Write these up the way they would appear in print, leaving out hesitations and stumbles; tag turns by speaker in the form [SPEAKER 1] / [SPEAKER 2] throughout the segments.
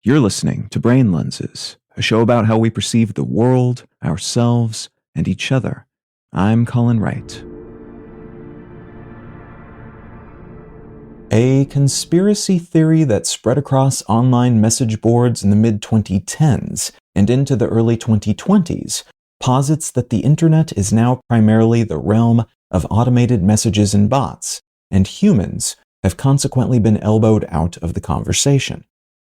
[SPEAKER 1] You're listening to Brain Lenses, a show about how we perceive the world, ourselves, and each other. I'm Colin Wright. A conspiracy theory that spread across online message boards in the mid-2010s and into the early 2020s posits that the internet is now primarily the realm of automated messages and bots, and humans have consequently been elbowed out of the conversation.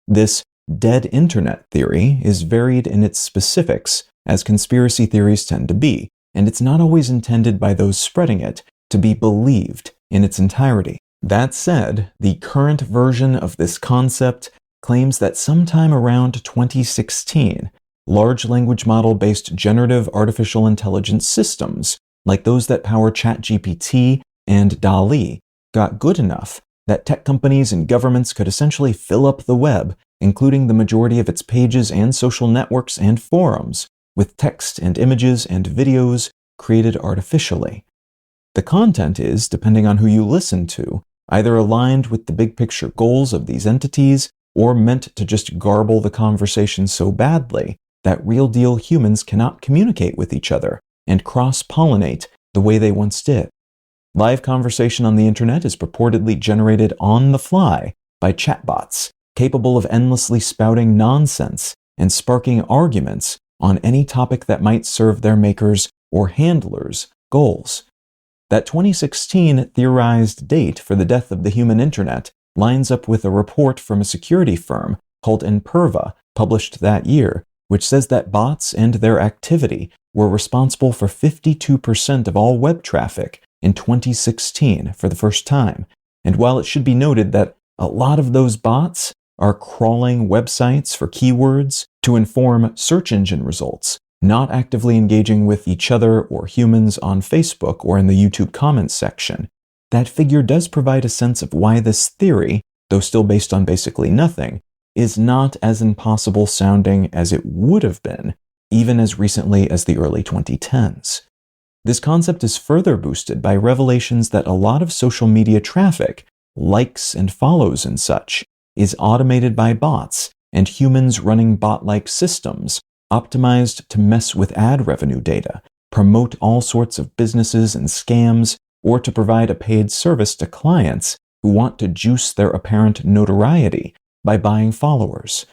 [SPEAKER 1] This dead internet theory is varied in its specifics, as conspiracy theories tend to be, and it's not always intended by those spreading it to be believed in its entirety. That said, the current version of this concept claims that sometime around 2016, large language model-based generative artificial intelligence systems, like those that power ChatGPT and DALL-E, got good enough that tech companies and governments could essentially fill up the web, including the majority of its pages and social networks and forums, with text and images and videos created artificially. The content is, depending on who you listen to, either aligned with the big picture goals of these entities or meant to just garble the conversation so badly that real-deal humans cannot communicate with each other and cross-pollinate the way they once did. Live conversation on the internet is purportedly generated on the fly by chatbots, capable of endlessly spouting nonsense and sparking arguments on any topic that might serve their makers' or handlers' goals. That 2016 theorized date for the death of the human internet lines up with a report from a security firm called Imperva, published that year, which says that bots and their activity were responsible for 52% of all web traffic in 2016 for the first time. And while it should be noted that a lot of those bots are crawling websites for keywords to inform search engine results, not actively engaging with each other or humans on Facebook or in the YouTube comments section, that figure does provide a sense of why this theory, though still based on basically nothing, is not as impossible sounding as it would have been, even as recently as the early 2010s. This concept is further boosted by revelations that a lot of social media traffic, likes and follows and such, is automated by bots and humans running bot-like systems optimized to mess with ad revenue data, promote all sorts of businesses and scams, or to provide a paid service to clients who want to juice their apparent notoriety by buying followers.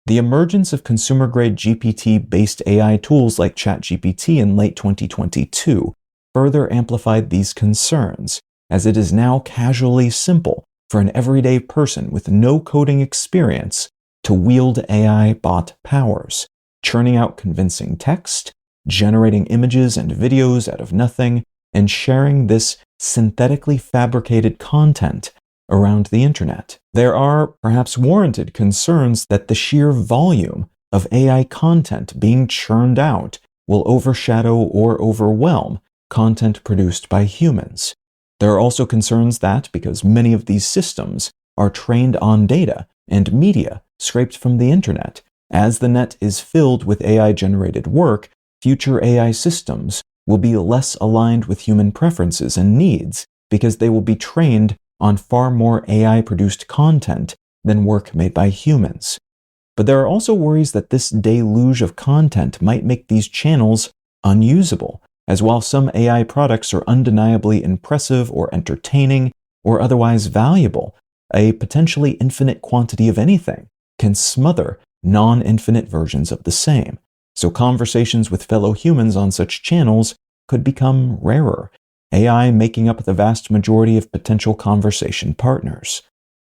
[SPEAKER 1] The emergence of consumer-grade GPT-based AI tools like ChatGPT in late 2022 further amplified these concerns, as it is now casually simple for an everyday person with no coding experience to wield AI bot powers, churning out convincing text, generating images and videos out of nothing, and sharing this synthetically fabricated content around the internet. There are perhaps warranted concerns that the sheer volume of AI content being churned out will overshadow or overwhelm content produced by humans. There are also concerns that, because many of these systems are trained on data and media scraped from the internet, as the net is filled with AI-generated work, future AI systems will be less aligned with human preferences and needs because they will be trained on far more AI-produced content than work made by humans. But there are also worries that this deluge of content might make these channels unusable, as while some AI products are undeniably impressive or entertaining or otherwise valuable, a potentially infinite quantity of anything can smother non-infinite versions of the same. So conversations with fellow humans on such channels could become rarer, AI making up the vast majority of potential conversation partners.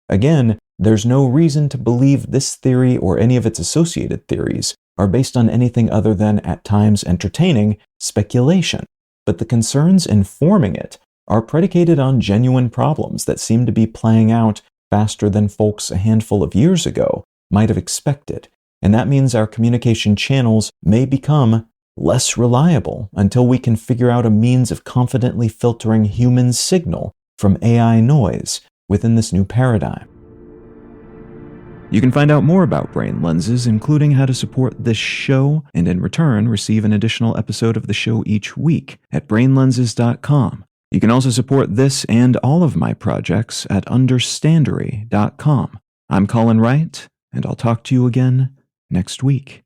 [SPEAKER 1] Again, there's no reason to believe this theory or any of its associated theories are based on anything other than, at times entertaining, speculation, but the concerns informing it are predicated on genuine problems that seem to be playing out faster than folks a handful of years ago might have expected, and that means our communication channels may become less reliable until we can figure out a means of confidently filtering human signal from AI noise within this new paradigm. You can find out more about Brain Lenses, including how to support this show, and in return receive an additional episode of the show each week at brainlenses.com. You can also support this and all of my projects at understandery.com. I'm Colin Wright. and I'll talk to you again next week.